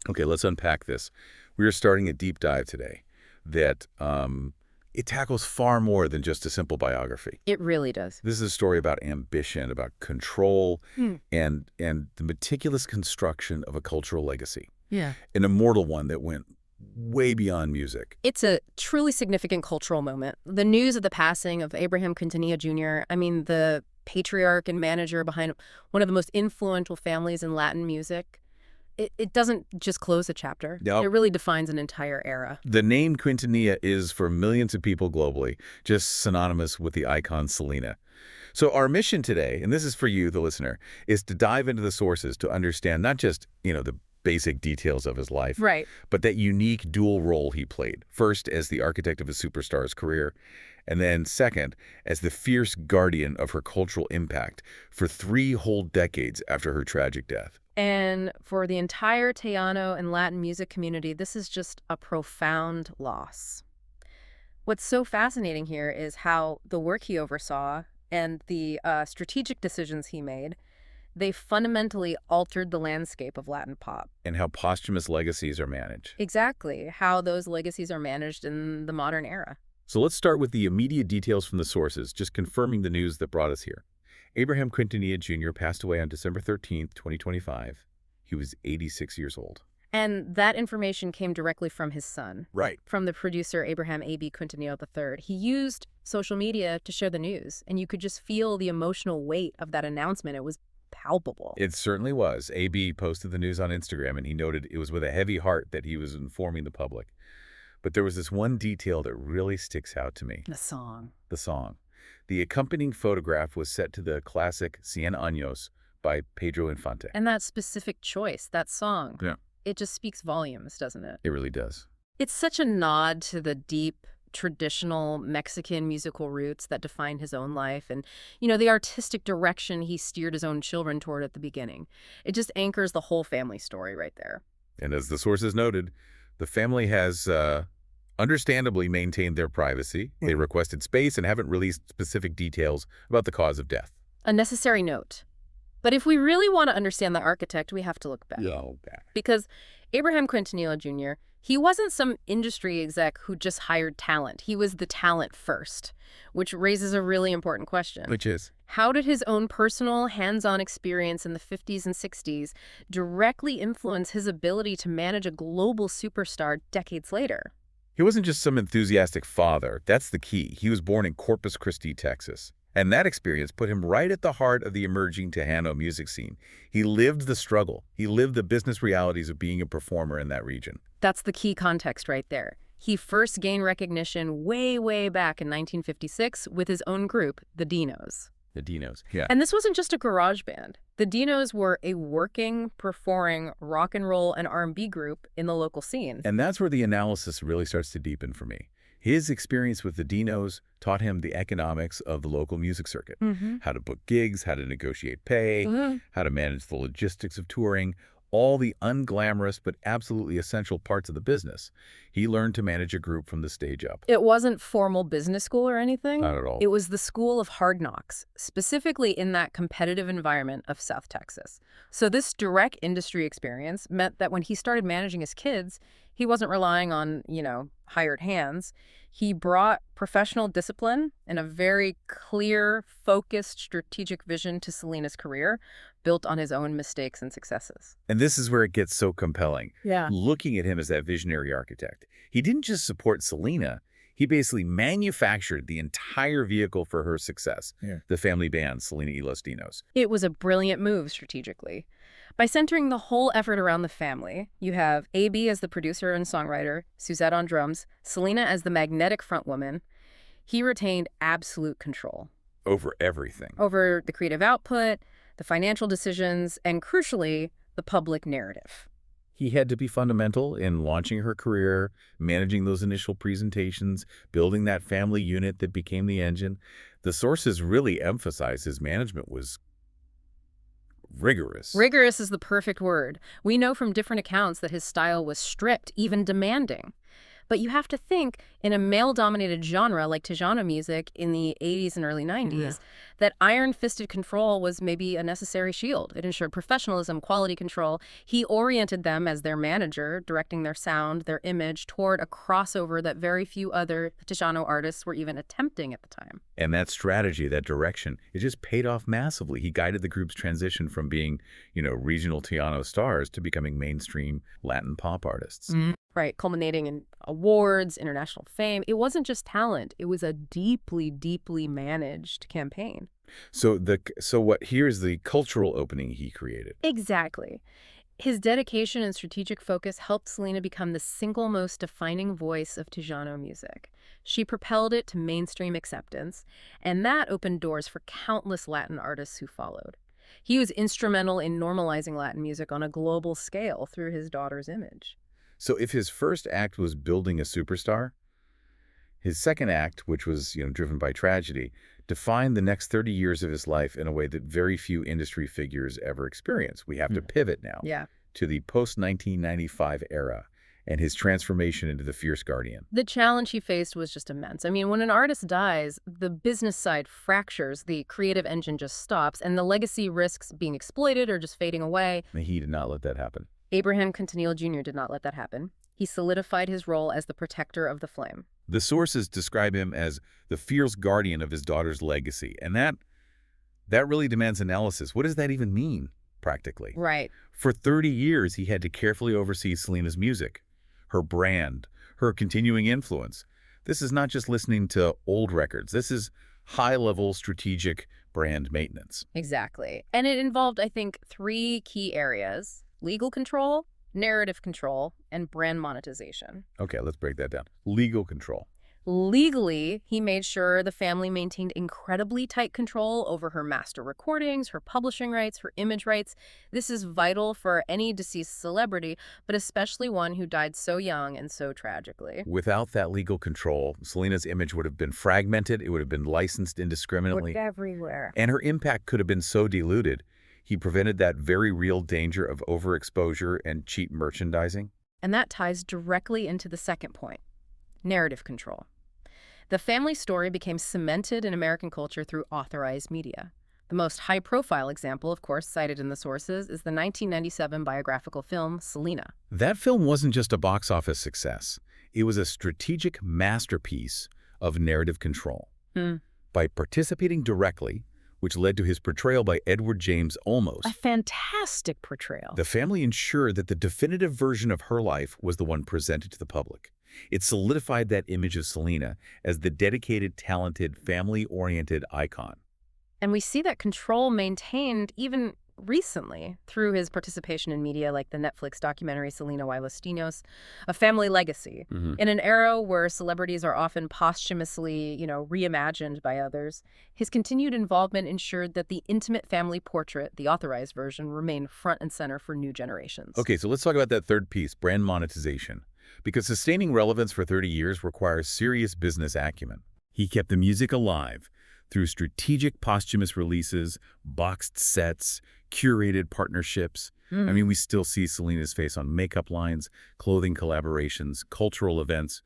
Okay, let's unpack this. We are starting a deep dive today that it tackles far more than just a simple biography. It really does. This is a story about ambition, about control, Hmm. and the meticulous construction of a cultural legacy, Yeah. an immortal one that went way beyond music. It's a truly significant cultural moment. The news of the passing of Abraham Quintanilla Jr., I mean, the patriarch and manager behind one of the most influential families in Latin music, it doesn't just close a chapter. Now, It really defines an entire era. the name Quintanilla is, for millions of people globally, just synonymous with the icon Selena. So our mission today, and this is for you, the listener, is to dive into the sources to understand not just, the basic details of his life, Right. but that unique dual role he played. First, as the architect of a superstar's career, and then second, as the fierce guardian of her cultural impact for 3 whole decades after her tragic death. And for the entire Tejano and Latin music community, this is just a profound loss. What's so fascinating here is how the work he oversaw and the strategic decisions he made, they fundamentally altered the landscape of Latin pop. And how posthumous legacies are managed. Exactly how those legacies are managed in the modern era. So let's start with the immediate details from the sources, just confirming the news that brought us here. Abraham Quintanilla Jr. passed away on December 13th, 2025. He was 86 years old. And that information came directly from his son, Right. from the producer Abraham A.B. Quintanilla III. He used social media to share the news, and you could just feel the emotional weight of that announcement. It was palpable. It certainly was. AB posted the news on Instagram, and he noted it was with a heavy heart that he was informing the public. But there was this one detail that really sticks out to me. The song. The song. The accompanying photograph was set to the classic Cien Años by Pedro Infante. And that specific choice, that song, Yeah. it just speaks volumes, doesn't it? It really does. It's such a nod to the deep, traditional Mexican musical roots that define his own life and, the artistic direction he steered his own children toward at the beginning. It just anchors the whole family story right there. And as the sources noted, the family has understandably maintained their privacy. They requested space and haven't released specific details about the cause of death. A necessary note. But if we really want to understand the architect, we have to look back. Back. Because Abraham Quintanilla Jr., he wasn't some industry exec who just hired talent. He was the talent first, which raises a really important question. Which is? How did his own personal, hands-on experience in the 50s and 60s directly influence his ability to manage a global superstar decades later? He wasn't just some enthusiastic father. That's the key. He was born in Corpus Christi, Texas. And that experience put him right at the heart of the emerging Tejano music scene. He lived the struggle. He lived the business realities of being a performer in that region. That's the key context right there. He first gained recognition way, way back in 1956 with his own group, the Dinos. The Dinos. Yeah. And this wasn't just a garage band. The Dinos were a working, performing rock and roll and R&B group in the local scene. And that's where the analysis really starts to deepen for me. His experience with the Dinos taught him the economics of the local music circuit, how to book gigs, how to negotiate pay, how to manage the logistics of touring, all the unglamorous but absolutely essential parts of the business. He learned to manage a group from the stage up. It wasn't formal business school or anything. Not at all. It was the school of hard knocks, specifically in that competitive environment of South Texas. So this direct industry experience meant that when he started managing his kids, he wasn't relying on, hired hands. He brought professional discipline and a very clear, focused, strategic vision to Selena's career, built on his own mistakes and successes. And this is where it gets so compelling. Yeah. Looking at him as that visionary architect. He didn't just support Selena. He basically manufactured the entire vehicle for her success, the family band, Selena y los Dinos. It was a brilliant move strategically. By centering the whole effort around the family, you have A.B. as the producer and songwriter, Suzette on drums, Selena as the magnetic frontwoman. He retained absolute control. Over everything. Over the creative output, the financial decisions, and crucially, the public narrative. He had to be fundamental in launching her career, managing those initial presentations, building that family unit that became the engine. The sources really emphasize his management was rigorous. Rigorous is the perfect word. We know from different accounts that his style was strict, even demanding. But you have to think, in a male-dominated genre like Tejano music in the 80s and early 90s, that iron-fisted control was maybe a necessary shield. It ensured professionalism, quality control. He oriented them as their manager, directing their sound, their image, toward a crossover that very few other Tejano artists were even attempting at the time. And that strategy, that direction, it just paid off massively. He guided the group's transition from being, regional Tejano stars to becoming mainstream Latin pop artists. Right, culminating in awards, international fame. It wasn't just talent. It was a deeply, deeply managed campaign. So here's the cultural opening he created. Exactly. His dedication and strategic focus helped Selena become the single most defining voice of Tejano music. She propelled it to mainstream acceptance, and that opened doors for countless Latin artists who followed. He was instrumental in normalizing Latin music on a global scale through his daughter's image. So if his first act was building a superstar, his second act, which was driven by tragedy, defined the next 30 years of his life in a way that very few industry figures ever experience. We have to pivot now to the post-1995 era and his transformation into the fierce guardian. The challenge he faced was just immense. I mean, when an artist dies, the business side fractures, the creative engine just stops, and the legacy risks being exploited or just fading away. And he did not let that happen. Abraham Quintanilla Jr. did not let that happen. He solidified his role as the protector of the flame. The sources describe him as the fierce guardian of his daughter's legacy, and that really demands analysis. What does that even mean, practically? Right. For 30 years, he had to carefully oversee Selena's music, her brand, her continuing influence. This is not just listening to old records. This is high-level strategic brand maintenance. Exactly. And it involved, I think, 3 key areas: legal control, narrative control, and brand monetization. Okay, let's break that down. Legal control. Legally, he made sure the family maintained incredibly tight control over her master recordings, her publishing rights, her image rights. This is vital for any deceased celebrity, but especially one who died so young and so tragically. Without that legal control, Selena's image would have been fragmented. It would have been licensed indiscriminately. Everywhere. And her impact could have been so diluted. He prevented that very real danger of overexposure and cheap merchandising. And that ties directly into the second point: narrative control. The family story became cemented in American culture through authorized media. The most high-profile example, of course, cited in the sources, is the 1997 biographical film Selena. That film wasn't just a box office success. It was a strategic masterpiece of narrative control. By participating directly, which led to his portrayal by Edward James Olmos. A fantastic portrayal. The family ensured that the definitive version of her life was the one presented to the public. It solidified that image of Selena as the dedicated, talented, family-oriented icon. And we see that control maintained even recently through his participation in media like the Netflix documentary Selena y los Dinos, A Family Legacy. In an era where celebrities are often posthumously, reimagined by others, his continued involvement ensured that the intimate family portrait, the authorized version, remained front and center for new generations. Okay, so let's talk about that third piece, brand monetization. Because sustaining relevance for 30 years requires serious business acumen. He kept the music alive through strategic posthumous releases, boxed sets, curated partnerships. I mean, we still see Selena's face on makeup lines, clothing collaborations, cultural events,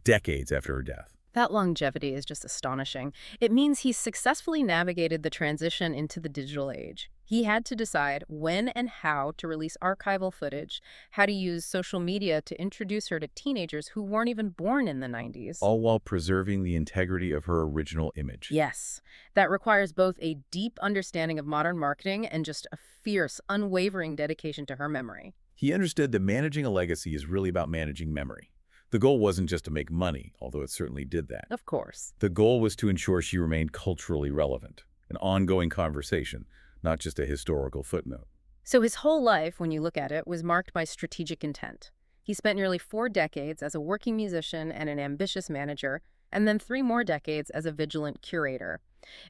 decades after her death. That longevity is just astonishing. It means he successfully navigated the transition into the digital age. He had to decide when and how to release archival footage, how to use social media to introduce her to teenagers who weren't even born in the 90s. All while preserving the integrity of her original image. Yes. That requires both a deep understanding of modern marketing and just a fierce, unwavering dedication to her memory. He understood that managing a legacy is really about managing memory. The goal wasn't just to make money, although it certainly did that. Of course. The goal was to ensure she remained culturally relevant, an ongoing conversation, not just a historical footnote. So his whole life, when you look at it, was marked by strategic intent. He spent nearly 4 decades as a working musician and an ambitious manager, and then 3 more decades as a vigilant curator.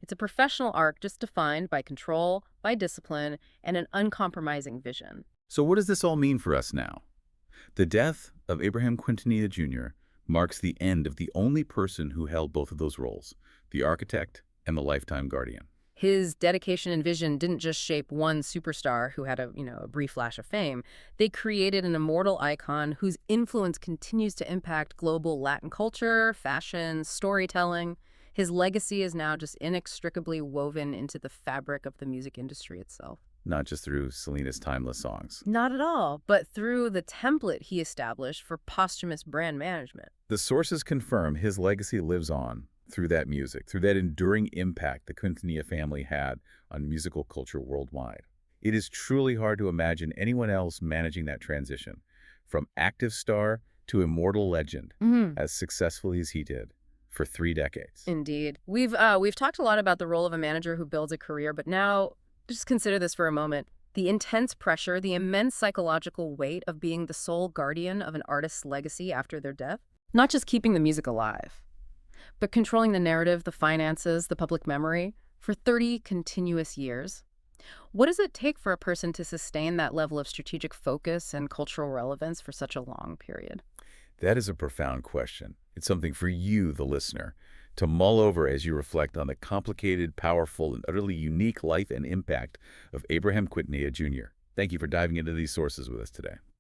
It's a professional arc just defined by control, by discipline, and an uncompromising vision. So what does this all mean for us now? The death of Abraham Quintanilla Jr. marks the end of the only person who held both of those roles, the architect and the lifetime guardian. His dedication and vision didn't just shape one superstar who had a brief flash of fame. They created an immortal icon whose influence continues to impact global Latin culture, fashion, storytelling. His legacy is now just inextricably woven into the fabric of the music industry itself. Not just through Selena's timeless songs. Not at all, but through the template he established for posthumous brand management. The sources confirm his legacy lives on through that music, through that enduring impact the Quintanilla family had on musical culture worldwide. It is truly hard to imagine anyone else managing that transition, from active star to immortal legend, as successfully as he did for 3 decades. Indeed. We've talked a lot about the role of a manager who builds a career, but now just consider this for a moment. The intense pressure, the immense psychological weight of being the sole guardian of an artist's legacy after their death. Not just keeping the music alive, but controlling the narrative, the finances, the public memory for 30 continuous years. What does it take for a person to sustain that level of strategic focus and cultural relevance for such a long period? That is a profound question. It's something for you, the listener, to mull over as you reflect on the complicated, powerful, and utterly unique life and impact of Abraham Quintanilla Jr. Thank you for diving into these sources with us today.